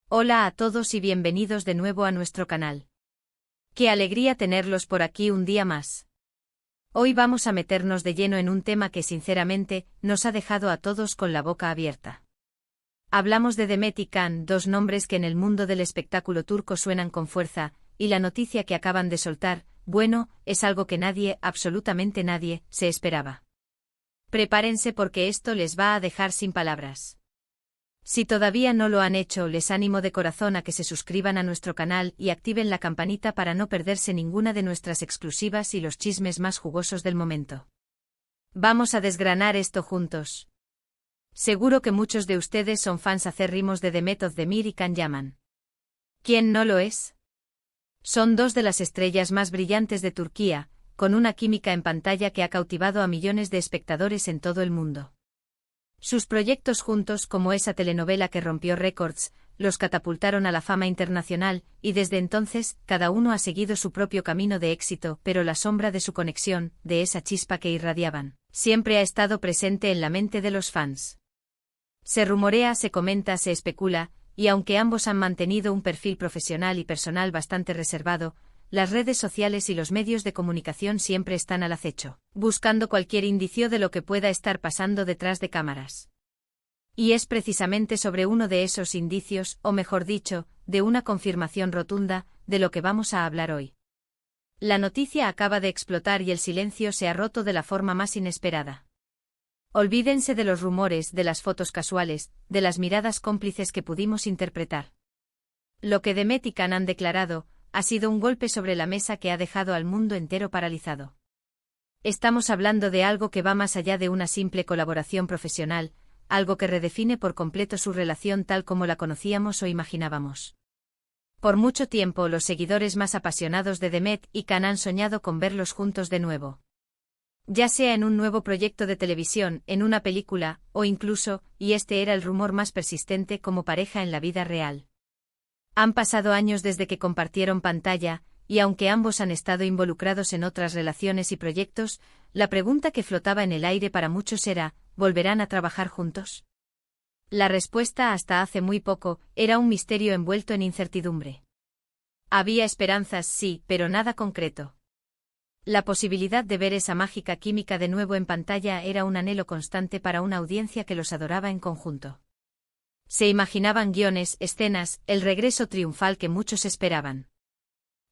Hola a todos y bienvenidos de nuevo a nuestro canal. Qué alegría tenerlos por aquí un día más. Hoy vamos a meternos de lleno en un tema que sinceramente nos ha dejado a todos con la boca abierta. Hablamos de Demet y Can, dos nombres que en el mundo del espectáculo turco suenan con fuerza, y la noticia que acaban de soltar, bueno, es algo que nadie, absolutamente nadie, se esperaba. Prepárense porque esto les va a dejar sin palabras. Si todavía no lo han hecho, les animo de corazón a que se suscriban a nuestro canal y activen la campanita para no perderse ninguna de nuestras exclusivas y los chismes más jugosos del momento. Vamos a desgranar esto juntos. Seguro que muchos de ustedes son fans acérrimos de Demet Özdemir y Can Yaman. ¿Quién no lo es? Son dos de las estrellas más brillantes de Turquía, con una química en pantalla que ha cautivado a millones de espectadores en todo el mundo. Sus proyectos juntos, como esa telenovela que rompió récords, los catapultaron a la fama internacional, y desde entonces, cada uno ha seguido su propio camino de éxito, pero la sombra de su conexión, de esa chispa que irradiaban, siempre ha estado presente en la mente de los fans. Se rumorea, se comenta, se especula, y aunque ambos han mantenido un perfil profesional y personal bastante reservado, las redes sociales y los medios de comunicación siempre están al acecho, buscando cualquier indicio de lo que pueda estar pasando detrás de cámaras. Y es precisamente sobre uno de esos indicios, o mejor dicho, de una confirmación rotunda, de lo que vamos a hablar hoy. La noticia acaba de explotar y el silencio se ha roto de la forma más inesperada. Olvídense de los rumores, de las fotos casuales, de las miradas cómplices que pudimos interpretar. Lo que Demet y Can han declarado ha sido un golpe sobre la mesa que ha dejado al mundo entero paralizado. Estamos hablando de algo que va más allá de una simple colaboración profesional, algo que redefine por completo su relación tal como la conocíamos o imaginábamos. Por mucho tiempo los seguidores más apasionados de Demet y Can han soñado con verlos juntos de nuevo. Ya sea en un nuevo proyecto de televisión, en una película, o incluso, y este era el rumor más persistente, como pareja en la vida real. Han pasado años desde que compartieron pantalla, y aunque ambos han estado involucrados en otras relaciones y proyectos, la pregunta que flotaba en el aire para muchos era, ¿volverán a trabajar juntos? La respuesta hasta hace muy poco era un misterio envuelto en incertidumbre. Había esperanzas, sí, pero nada concreto. La posibilidad de ver esa mágica química de nuevo en pantalla era un anhelo constante para una audiencia que los adoraba en conjunto. Se imaginaban guiones, escenas, el regreso triunfal que muchos esperaban.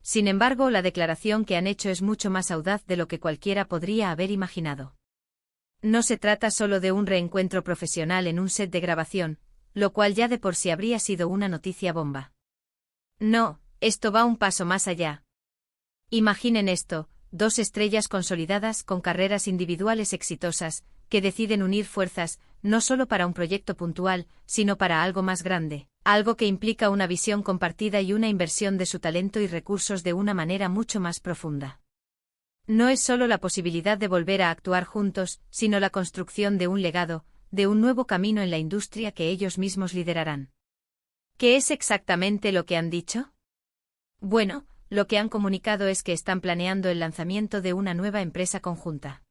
Sin embargo, la declaración que han hecho es mucho más audaz de lo que cualquiera podría haber imaginado. No se trata solo de un reencuentro profesional en un set de grabación, lo cual ya de por sí habría sido una noticia bomba. No, esto va un paso más allá. Imaginen esto, dos estrellas consolidadas con carreras individuales exitosas, que deciden unir fuerzas, no solo para un proyecto puntual, sino para algo más grande, algo que implica una visión compartida y una inversión de su talento y recursos de una manera mucho más profunda. No es solo la posibilidad de volver a actuar juntos, sino la construcción de un legado, de un nuevo camino en la industria que ellos mismos liderarán. ¿Qué es exactamente lo que han dicho? Bueno, lo que han comunicado es que están planeando el lanzamiento de una nueva empresa conjunta.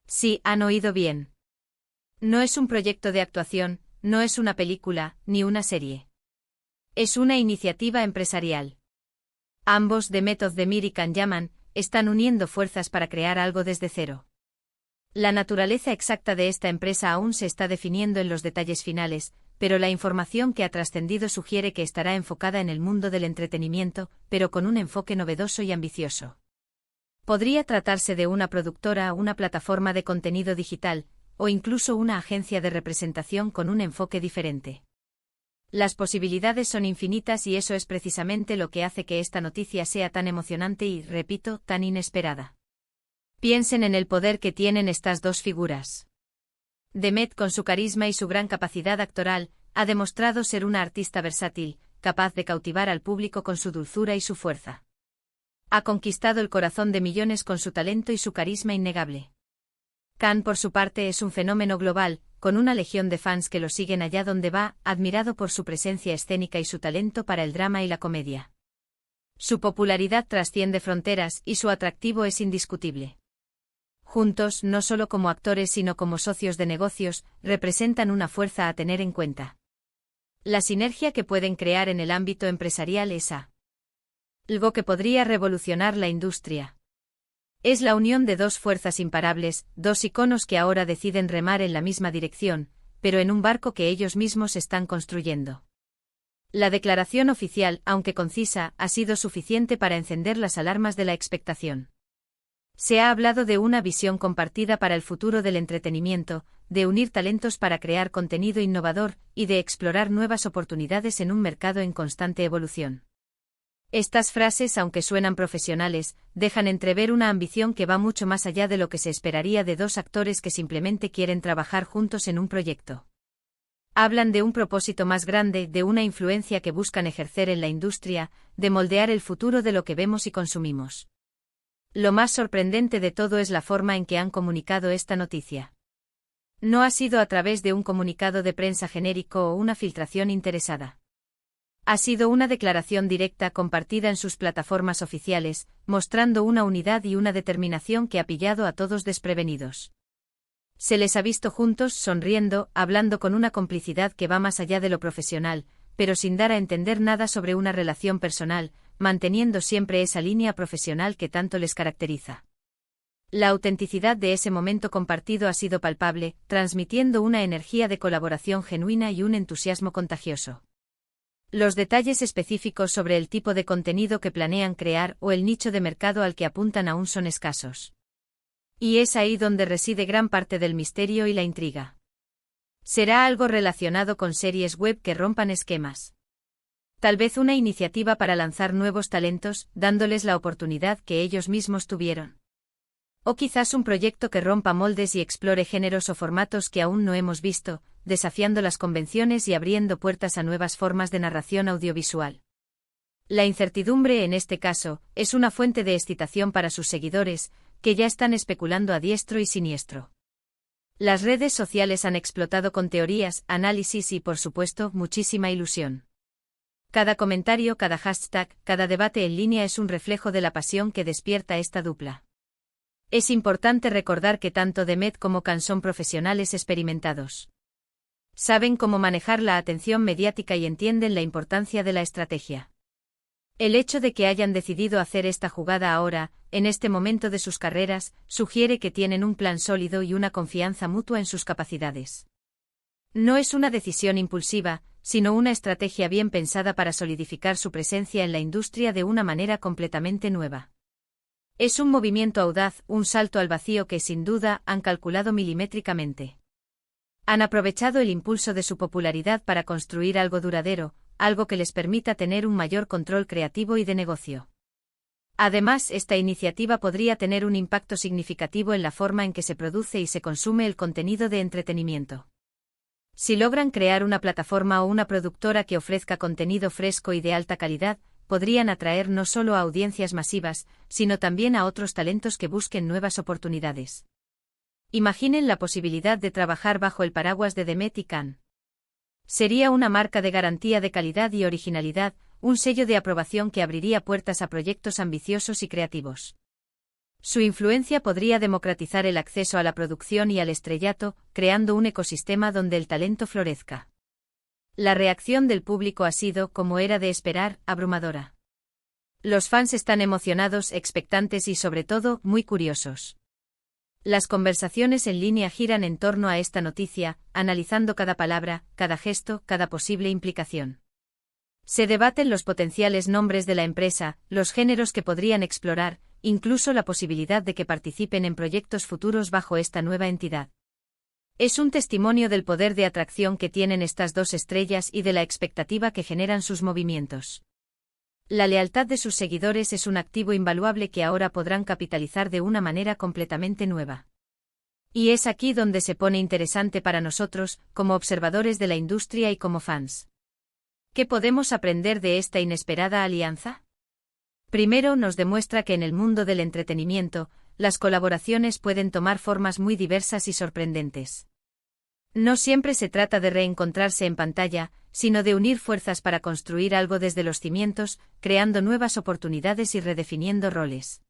Sí, han oído bien. No es un proyecto de actuación, no es una película, ni una serie. Es una iniciativa empresarial. Ambos, Demet Özdemir y Can Yaman, están uniendo fuerzas para crear algo desde cero. La naturaleza exacta de esta empresa aún se está definiendo en los detalles finales, pero la información que ha trascendido sugiere que estará enfocada en el mundo del entretenimiento, pero con un enfoque novedoso y ambicioso. Podría tratarse de una productora, una plataforma de contenido digital, o incluso una agencia de representación con un enfoque diferente. Las posibilidades son infinitas y eso es precisamente lo que hace que esta noticia sea tan emocionante y, repito, tan inesperada. Piensen en el poder que tienen estas dos figuras. Demet, con su carisma y su gran capacidad actoral, ha demostrado ser una artista versátil, capaz de cautivar al público con su dulzura y su fuerza. Ha conquistado el corazón de millones con su talento y su carisma innegable. Can, por su parte, es un fenómeno global, con una legión de fans que lo siguen allá donde va, admirado por su presencia escénica y su talento para el drama y la comedia. Su popularidad trasciende fronteras y su atractivo es indiscutible. Juntos, no solo como actores sino como socios de negocios, representan una fuerza a tener en cuenta. La sinergia que pueden crear en el ámbito empresarial es algo que podría revolucionar la industria. Es la unión de dos fuerzas imparables, dos iconos que ahora deciden remar en la misma dirección, pero en un barco que ellos mismos están construyendo. La declaración oficial, aunque concisa, ha sido suficiente para encender las alarmas de la expectación. Se ha hablado de una visión compartida para el futuro del entretenimiento, de unir talentos para crear contenido innovador y de explorar nuevas oportunidades en un mercado en constante evolución. Estas frases, aunque suenan profesionales, dejan entrever una ambición que va mucho más allá de lo que se esperaría de dos actores que simplemente quieren trabajar juntos en un proyecto. Hablan de un propósito más grande, de una influencia que buscan ejercer en la industria, de moldear el futuro de lo que vemos y consumimos. Lo más sorprendente de todo es la forma en que han comunicado esta noticia. No ha sido a través de un comunicado de prensa genérico o una filtración interesada. Ha sido una declaración directa compartida en sus plataformas oficiales, mostrando una unidad y una determinación que ha pillado a todos desprevenidos. Se les ha visto juntos, sonriendo, hablando con una complicidad que va más allá de lo profesional, pero sin dar a entender nada sobre una relación personal, manteniendo siempre esa línea profesional que tanto les caracteriza. La autenticidad de ese momento compartido ha sido palpable, transmitiendo una energía de colaboración genuina y un entusiasmo contagioso. Los detalles específicos sobre el tipo de contenido que planean crear o el nicho de mercado al que apuntan aún son escasos. Y es ahí donde reside gran parte del misterio y la intriga. ¿Será algo relacionado con series web que rompan esquemas? Tal vez una iniciativa para lanzar nuevos talentos, dándoles la oportunidad que ellos mismos tuvieron. O quizás un proyecto que rompa moldes y explore géneros o formatos que aún no hemos visto, desafiando las convenciones y abriendo puertas a nuevas formas de narración audiovisual. La incertidumbre en este caso es una fuente de excitación para sus seguidores, que ya están especulando a diestro y siniestro. Las redes sociales han explotado con teorías, análisis y, por supuesto, muchísima ilusión. Cada comentario, cada hashtag, cada debate en línea es un reflejo de la pasión que despierta esta dupla. Es importante recordar que tanto Demet como Khan son profesionales experimentados. Saben cómo manejar la atención mediática y entienden la importancia de la estrategia. El hecho de que hayan decidido hacer esta jugada ahora, en este momento de sus carreras, sugiere que tienen un plan sólido y una confianza mutua en sus capacidades. No es una decisión impulsiva, sino una estrategia bien pensada para solidificar su presencia en la industria de una manera completamente nueva. Es un movimiento audaz, un salto al vacío que sin duda han calculado milimétricamente. Han aprovechado el impulso de su popularidad para construir algo duradero, algo que les permita tener un mayor control creativo y de negocio. Además, esta iniciativa podría tener un impacto significativo en la forma en que se produce y se consume el contenido de entretenimiento. Si logran crear una plataforma o una productora que ofrezca contenido fresco y de alta calidad, podrían atraer no solo a audiencias masivas, sino también a otros talentos que busquen nuevas oportunidades. Imaginen la posibilidad de trabajar bajo el paraguas de Demet y Khan. Sería una marca de garantía de calidad y originalidad, un sello de aprobación que abriría puertas a proyectos ambiciosos y creativos. Su influencia podría democratizar el acceso a la producción y al estrellato, creando un ecosistema donde el talento florezca. La reacción del público ha sido, como era de esperar, abrumadora. Los fans están emocionados, expectantes y sobre todo, muy curiosos. Las conversaciones en línea giran en torno a esta noticia, analizando cada palabra, cada gesto, cada posible implicación. Se debaten los potenciales nombres de la empresa, los géneros que podrían explorar, incluso la posibilidad de que participen en proyectos futuros bajo esta nueva entidad. Es un testimonio del poder de atracción que tienen estas dos estrellas y de la expectativa que generan sus movimientos. La lealtad de sus seguidores es un activo invaluable que ahora podrán capitalizar de una manera completamente nueva. Y es aquí donde se pone interesante para nosotros, como observadores de la industria y como fans. ¿Qué podemos aprender de esta inesperada alianza? Primero, nos demuestra que en el mundo del entretenimiento, las colaboraciones pueden tomar formas muy diversas y sorprendentes. No siempre se trata de reencontrarse en pantalla, sino de unir fuerzas para construir algo desde los cimientos, creando nuevas oportunidades y redefiniendo roles.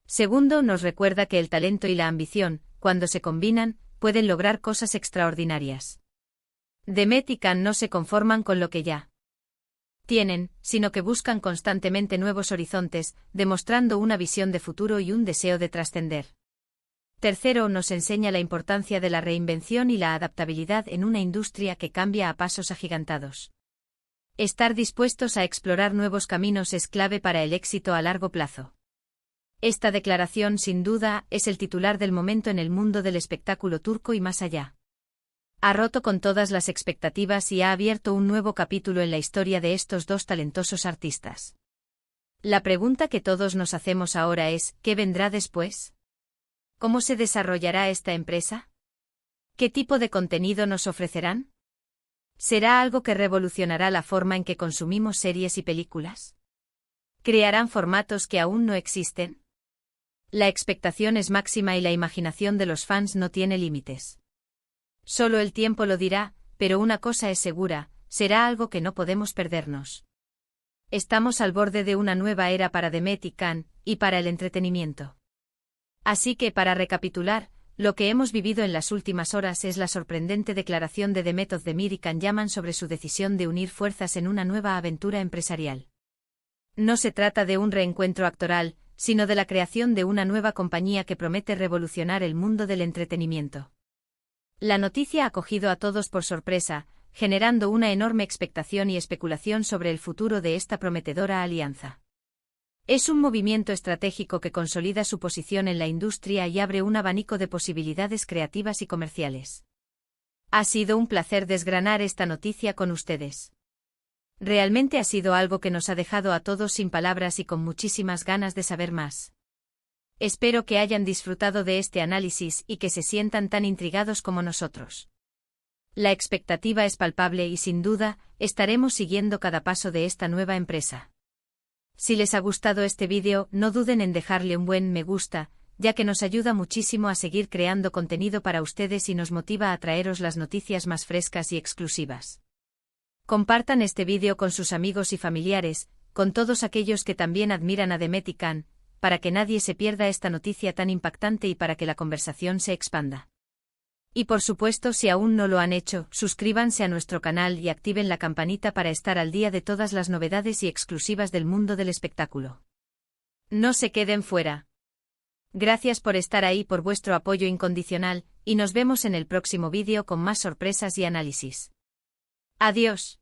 Segundo, nos recuerda que el talento y la ambición, cuando se combinan, pueden lograr cosas extraordinarias. Demet y Can no se conforman con lo que ya tienen, sino que buscan constantemente nuevos horizontes, demostrando una visión de futuro y un deseo de trascender. Tercero, nos enseña la importancia de la reinvención y la adaptabilidad en una industria que cambia a pasos agigantados. Estar dispuestos a explorar nuevos caminos es clave para el éxito a largo plazo. Esta declaración, sin duda, es el titular del momento en el mundo del espectáculo turco y más allá. Ha roto con todas las expectativas y ha abierto un nuevo capítulo en la historia de estos dos talentosos artistas. La pregunta que todos nos hacemos ahora es, ¿qué vendrá después? ¿Cómo se desarrollará esta empresa? ¿Qué tipo de contenido nos ofrecerán? ¿Será algo que revolucionará la forma en que consumimos series y películas? ¿Crearán formatos que aún no existen? La expectación es máxima y la imaginación de los fans no tiene límites. Solo el tiempo lo dirá, pero una cosa es segura, será algo que no podemos perdernos. Estamos al borde de una nueva era para Demet y Can, y para el entretenimiento. Así que, para recapitular, lo que hemos vivido en las últimas horas es la sorprendente declaración de Demet Özdemir y Can Yaman sobre su decisión de unir fuerzas en una nueva aventura empresarial. No se trata de un reencuentro actoral, sino de la creación de una nueva compañía que promete revolucionar el mundo del entretenimiento. La noticia ha cogido a todos por sorpresa, generando una enorme expectación y especulación sobre el futuro de esta prometedora alianza. Es un movimiento estratégico que consolida su posición en la industria y abre un abanico de posibilidades creativas y comerciales. Ha sido un placer desgranar esta noticia con ustedes. Realmente ha sido algo que nos ha dejado a todos sin palabras y con muchísimas ganas de saber más. Espero que hayan disfrutado de este análisis y que se sientan tan intrigados como nosotros. La expectativa es palpable y sin duda, estaremos siguiendo cada paso de esta nueva empresa. Si les ha gustado este vídeo, no duden en dejarle un buen me gusta, ya que nos ayuda muchísimo a seguir creando contenido para ustedes y nos motiva a traeros las noticias más frescas y exclusivas. Compartan este vídeo con sus amigos y familiares, con todos aquellos que también admiran a Demet y Can, para que nadie se pierda esta noticia tan impactante y para que la conversación se expanda. Y por supuesto, si aún no lo han hecho, suscríbanse a nuestro canal y activen la campanita para estar al día de todas las novedades y exclusivas del mundo del espectáculo. No se queden fuera. Gracias por estar ahí, por vuestro apoyo incondicional, y nos vemos en el próximo vídeo con más sorpresas y análisis. Adiós.